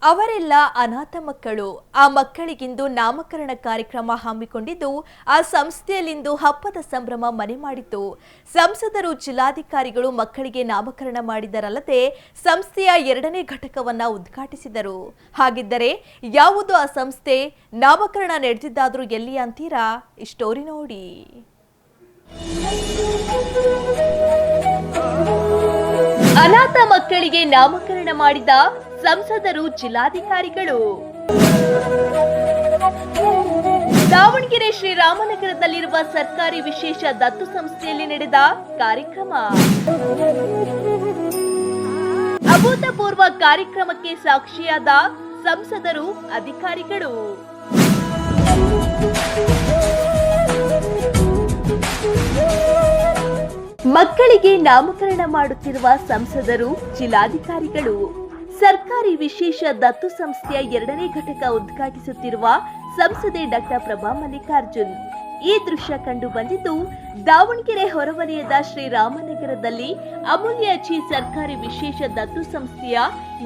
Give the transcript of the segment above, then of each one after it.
ಅವರೆಲ್ಲ ಅನಾಥ ಮಕ್ಕಳು. ಆ ಮಕ್ಕಳಿಗಿಂದು ನಾಮಕರಣ ಕಾರ್ಯಕ್ರಮ ಹಮ್ಮಿಕೊಂಡಿದ್ದು ಆ ಸಂಸ್ಥೆಯಲ್ಲಿಂದು ಹಬ್ಬದ ಸಂಭ್ರಮ ಮನೆ ಮಾಡಿತು. ಸಂಸದರು, ಜಿಲ್ಲಾಧಿಕಾರಿಗಳು ಮಕ್ಕಳಿಗೆ ನಾಮಕರಣ ಮಾಡಿದರಲ್ಲದೆ ಸಂಸ್ಥೆಯ 2ನೇ ಘಟಕವನ್ನ ಉದ್ಘಾಟಿಸಿದರು. ಹಾಗಿದ್ದರೆ ಯಾವುದು ಆ ಸಂಸ್ಥೆ? ನಾಮಕರಣ ನಡೆದಿದ್ದಾದ್ರೂ ಎಲ್ಲಿ ಅಂತೀರಾ? ಈ ಸ್ಟೋರಿ ನೋಡಿ. ಅನಾಥ ಮಕ್ಕಳಿಗೆ ನಾಮಕರಣ ಮಾಡಿದ ಸಂಸದರು, ಜಿಲ್ಲಾಧಿಕಾರಿಗಳು. ದಾವಣಗೆರೆ ಶ್ರೀರಾಮನಗರದಲ್ಲಿರುವ ಸರ್ಕಾರಿ ವಿಶೇಷ ದತ್ತು ಸಂಸ್ಥೆಯಲ್ಲಿ ನಡೆದ ಕಾರ್ಯಕ್ರಮ. ಅಭೂತಪೂರ್ವ ಕಾರ್ಯಕ್ರಮಕ್ಕೆ ಸಾಕ್ಷಿಯಾದ ಸಂಸದರು, ಅಧಿಕಾರಿಗಳು. ಮಕ್ಕಳಿಗೆ ನಾಮಕರಣ ಮಾಡುತ್ತಿರುವ ಸಂಸದರು, ಜಿಲ್ಲಾಧಿಕಾರಿಗಳು. ಸರ್ಕಾರಿ ವಿಶೇಷ ದತ್ತು ಸಂಸ್ಥೆಯ 2ನೇ ಘಟಕ ಉದ್ಘಾಟಿಸುತ್ತಿರುವ ಸಂಸದೆ ಡಾಕ್ಟರ್ ಪ್ರಭಾ ಮಲ್ಲಿಕಾರ್ಜುನ್. ಈ ದೃಶ್ಯ ಕಂಡು ಬಂದಿದ್ದು ದಾವಣಗೆರೆ ಹೊರವಲಯದ ಶ್ರೀರಾಮನಗರದಲ್ಲಿ ಅಮೂಲ್ಯ ಚಿ ಸರ್ಕಾರಿ ವಿಶೇಷ ದತ್ತು ಸಂಸ್ಥೆಯ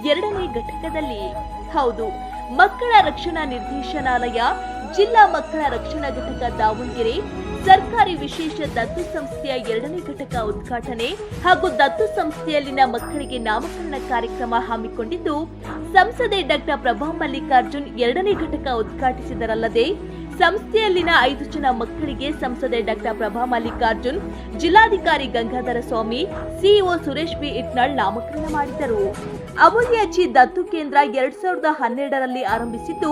2ನೇ ಘಟಕದಲ್ಲಿ. ಹೌದು, ಮಕ್ಕಳ ರಕ್ಷಣಾ ನಿರ್ದೇಶನಾಲಯ, ಜಿಲ್ಲಾ ಮಕ್ಕಳ ರಕ್ಷಣಾ ಘಟಕ ದಾವಣಗೆರೆ ಸರ್ಕಾರಿ ವಿಶೇಷ ದತ್ತು ಸಂಸ್ಥೆಯ 2ನೇ ಘಟಕ ಉದ್ಘಾಟನೆ ಹಾಗೂ ದತ್ತು ಸಂಸ್ಥೆಯಲ್ಲಿನ ಮಕ್ಕಳಿಗೆ ನಾಮಕರಣ ಕಾರ್ಯಕ್ರಮ ಹಮ್ಮಿಕೊಂಡಿದ್ದು ಸಂಸದೆ ಡಾಕ್ಟರ್ ಪ್ರಭಾ ಮಲ್ಲಿಕಾರ್ಜುನ್ 2ನೇ ಘಟಕ ಉದ್ಘಾಟಿಸಿದರಲ್ಲದೆ ಸಂಸ್ಥೆಯಲ್ಲಿನ 5 ಜನ ಮಕ್ಕಳಿಗೆ ಸಂಸದೆ ಡಾಕ್ಟರ್ ಪ್ರಭಾ ಮಲ್ಲಿಕಾರ್ಜುನ್, ಜಿಲ್ಲಾಧಿಕಾರಿ ಗಂಗಾಧರ ಸ್ವಾಮಿ, ಸಿಇಒ ಸುರೇಶ್ ಬಿ ಇಟ್ನಾಳ್ ನಾಮಕರಣ ಮಾಡಿದರು. ಅಮೂಲ್ಯ ಚಿ ದತ್ತು ಕೇಂದ್ರ 2012ರಲ್ಲಿ ಆರಂಭಿಸಿದ್ದು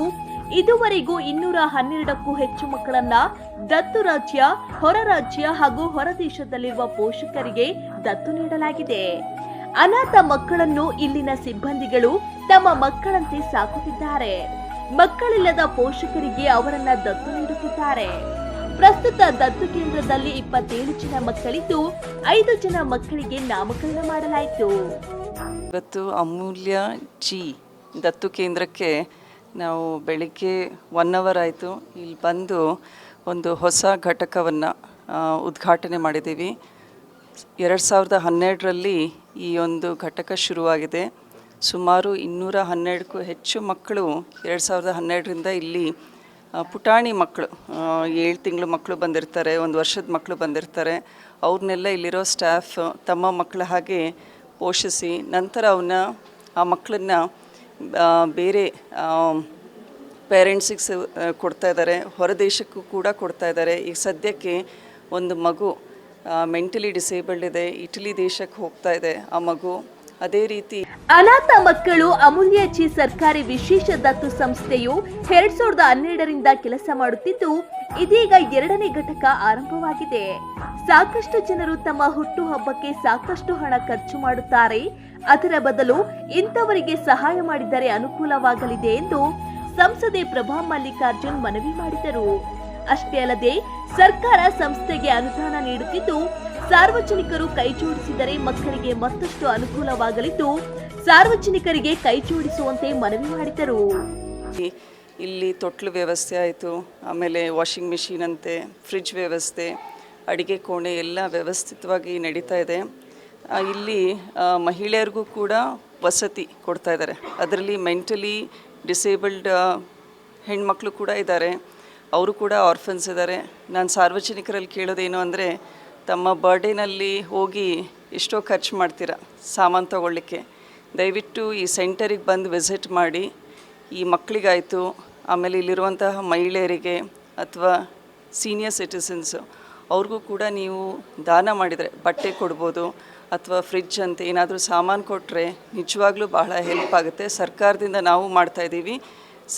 ಇದುವರೆಗೂ 212ಕ್ಕೂ ಹೆಚ್ಚು ಮಕ್ಕಳನ್ನ ದತ್ತು ರಾಜ್ಯ, ಹೊರ ರಾಜ್ಯ ಹಾಗೂ ಹೊರ ದೇಶದಲ್ಲಿರುವ ಪೋಷಕರಿಗೆ ದತ್ತು ನೀಡಲಾಗಿದೆ. ಅನಾಥ ಮಕ್ಕಳನ್ನು ಇಲ್ಲಿನ ಸಿಬ್ಬಂದಿಗಳು ತಮ್ಮ ಮಕ್ಕಳಂತೆ ಸಾಕುತ್ತಿದ್ದಾರೆ. ಮಕ್ಕಳಿಲ್ಲದ ಪೋಷಕರಿಗೆ ಅವರನ್ನ ದತ್ತು ನೀಡುತ್ತಿದ್ದಾರೆ. ಪ್ರಸ್ತುತ ದತ್ತು ಕೇಂದ್ರದಲ್ಲಿ 27 ಜನ ಮಕ್ಕಳಿದ್ದು 5 ಜನ ಮಕ್ಕಳಿಗೆ ನಾಮಕರಣ ಮಾಡಲಾಯಿತು. ಇವತ್ತು ಅಮೂಲ್ಯ ಜಿ ದತ್ತು ಕೇಂದ್ರಕ್ಕೆ ನಾವು ಬೆಳಿಗ್ಗೆ 1 ಅವರ್ ಆಯಿತು ಇಲ್ಲಿ ಬಂದು ಒಂದು ಹೊಸ ಘಟಕವನ್ನು ಉದ್ಘಾಟನೆ ಮಾಡಿದ್ದೀವಿ. 2012ರಲ್ಲಿ ಈ ಒಂದು ಘಟಕ ಶುರುವಾಗಿದೆ. ಸುಮಾರು 212ಕ್ಕೂ ಹೆಚ್ಚು ಮಕ್ಕಳು 2012ರಿಂದ ಇಲ್ಲಿ ಪುಟಾಣಿ ಮಕ್ಕಳು, 7 ತಿಂಗಳು ಮಕ್ಕಳು ಬಂದಿರ್ತಾರೆ, 1 ವರ್ಷದ ಮಕ್ಕಳು ಬಂದಿರ್ತಾರೆ. ಅವ್ರನ್ನೆಲ್ಲ ಇಲ್ಲಿರೋ ಸ್ಟಾಫ್ ತಮ್ಮ ಮಕ್ಕಳ ಹಾಗೆ ಪೋಷಿಸಿ ನಂತರ ಆ ಮಕ್ಕಳನ್ನು ಬೇರೆ ಪೇರೆಂಟ್ಸಿಗೆ ಕೊಡ್ತಾ ಇದ್ದಾರೆ, ಹೊರ ದೇಶಕ್ಕೂ ಕೂಡ ಕೊಡ್ತಾ ಇದ್ದಾರೆ. ಈಗ ಸದ್ಯಕ್ಕೆ ಒಂದು ಮಗು ಮೆಂಟಲಿ ಡಿಸೇಬಲ್ಡ್ ಇದೆ, ಇಟಲಿ ದೇಶಕ್ಕೆ ಹೋಗ್ತಾ ಇದೆ ಆ ಮಗು. ಅದೇ ರೀತಿ ಅನಾಥ ಮಕ್ಕಳು ಅಮೂಲ್ಯ ಚಿ ಸರ್ಕಾರಿ ವಿಶೇಷ ದತ್ತು ಸಂಸ್ಥೆಯು 2012ರಿಂದ ಕೆಲಸ ಮಾಡುತ್ತಿದ್ದು ಇದೀಗ 2ನೇ ಘಟಕ ಆರಂಭವಾಗಿದೆ. ಸಾಕಷ್ಟು ಜನರು ತಮ್ಮ ಹುಟ್ಟುಹಬ್ಬಕ್ಕೆ ಸಾಕಷ್ಟು ಹಣ ಖರ್ಚು ಮಾಡುತ್ತಾರೆ. ಅದರ ಬದಲು ಇಂಥವರಿಗೆ ಸಹಾಯ ಮಾಡಿದರೆ ಅನುಕೂಲವಾಗಲಿದೆ ಎಂದು ಸಂಸದೆ ಪ್ರಭಾ ಮಲ್ಲಿಕಾರ್ಜುನ್ ಮನವಿ ಮಾಡಿದರು. ಅಷ್ಟೇ ಅಲ್ಲದೆ ಸರ್ಕಾರ ಸಂಸ್ಥೆಗೆ ಅನುದಾನ ನೀಡುತ್ತಿದ್ದು ಸಾರ್ವಜನಿಕರು ಕೈಜೋಡಿಸಿದರೆ ಮಕ್ಕಳಿಗೆ ಮತ್ತಷ್ಟು ಅನುಕೂಲವಾಗಲಿದ್ದು ಸಾರ್ವಜನಿಕರಿಗೆ ಕೈಜೋಡಿಸುವಂತೆ ಮನವಿ ಮಾಡಿದರು. ಇಲ್ಲಿ ತೊಟ್ಲು ವ್ಯವಸ್ಥೆ ಆಯಿತು, ಆಮೇಲೆ ವಾಷಿಂಗ್ ಮಿಷಿನ್ ಅಂತೆ, ಫ್ರಿಡ್ಜ್ ವ್ಯವಸ್ಥೆ, ಅಡಿಗೆ ಕೋಣೆ ಎಲ್ಲ ವ್ಯವಸ್ಥಿತವಾಗಿ ನಡೀತಾ ಇದೆ. ಇಲ್ಲಿ ಮಹಿಳೆಯರಿಗೂ ಕೂಡ ವಸತಿ ಕೊಡ್ತಾ ಇದ್ದಾರೆ. ಅದರಲ್ಲಿ ಮೆಂಟಲಿ ಡಿಸೇಬಲ್ಡ್ ಹೆಣ್ಮಕ್ಳು ಕೂಡ ಇದ್ದಾರೆ, ಅವರು ಕೂಡ ಆರ್ಫನ್ಸ್ ಇದ್ದಾರೆ. ನಾನು ಸಾರ್ವಜನಿಕರಲ್ಲಿ ಕೇಳೋದೇನು ಅಂದರೆ, ತಮ್ಮ ಬರ್ಡೇನಲ್ಲಿ ಹೋಗಿ ಎಷ್ಟೋ ಖರ್ಚು ಮಾಡ್ತೀರ ಸಾಮಾನು ತೊಗೊಳ್ಳಿಕ್ಕೆ, ದಯವಿಟ್ಟು ಈ ಸೆಂಟರಿಗೆ ಬಂದು ವಿಸಿಟ್ ಮಾಡಿ. ಈ ಮಕ್ಕಳಿಗಾಯಿತು, ಆಮೇಲೆ ಇಲ್ಲಿರುವಂತಹ ಮಹಿಳೆಯರಿಗೆ ಅಥವಾ ಸೀನಿಯರ್ ಸಿಟಿಸನ್ಸು ಅವ್ರಿಗೂ ಕೂಡ ನೀವು ದಾನ ಮಾಡಿದರೆ ಬಟ್ಟೆ ಕೊಡ್ಬೋದು ಅಥವಾ ಫ್ರಿಡ್ಜ್ ಅಂತ ಏನಾದರೂ ಸಾಮಾನು ಕೊಟ್ಟರೆ ನಿಜವಾಗ್ಲೂ ಬಹಳ ಹೆಲ್ಪ್ ಆಗುತ್ತೆ. ಸರ್ಕಾರದಿಂದ ನಾವು ಮಾಡ್ತಾಯಿದ್ದೀವಿ.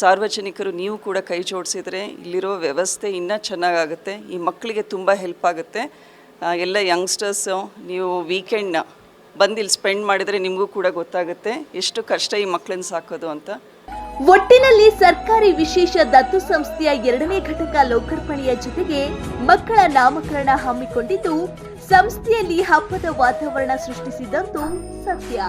ಸಾರ್ವಜನಿಕರು ನೀವು ಕೂಡ ಕೈ ಜೋಡಿಸಿದರೆ ಇಲ್ಲಿರೋ ವ್ಯವಸ್ಥೆ ಇನ್ನೂ ಚೆನ್ನಾಗಾಗುತ್ತೆ. ಈ ಮಕ್ಕಳಿಗೆ ತುಂಬ ಹೆಲ್ಪ್ ಆಗುತ್ತೆ. ಎಲ್ಲ ಯಂಗ್ಸ್ಟರ್ಸು ನೀವು ವೀಕೆಂಡ್ನ ಬಂದು ಇಲ್ಲಿ ಸ್ಪೆಂಡ್ ಮಾಡಿದರೆ ನಿಮಗೂ ಕೂಡ ಗೊತ್ತಾಗುತ್ತೆ ಎಷ್ಟು ಕಷ್ಟ ಈ ಮಕ್ಕಳನ್ನ ಸಾಕೋದು ಅಂತ. ಒಟ್ಟಿನಲ್ಲಿ ಸರ್ಕಾರಿ ವಿಶೇಷ ದತ್ತು ಸಂಸ್ಥೆಯ 2ನೇ ಘಟಕ ಲೋಕಾರ್ಪಣೆಯ ಜೊತೆಗೆ ಮಕ್ಕಳ ನಾಮಕರಣ ಹಮ್ಮಿಕೊಂಡಿದ್ದು ಸಂಸ್ಥೆಯಲ್ಲಿ ಹಬ್ಬದ ವಾತಾವರಣ ಸೃಷ್ಟಿಸಿದಂತೂ ಸತ್ಯ.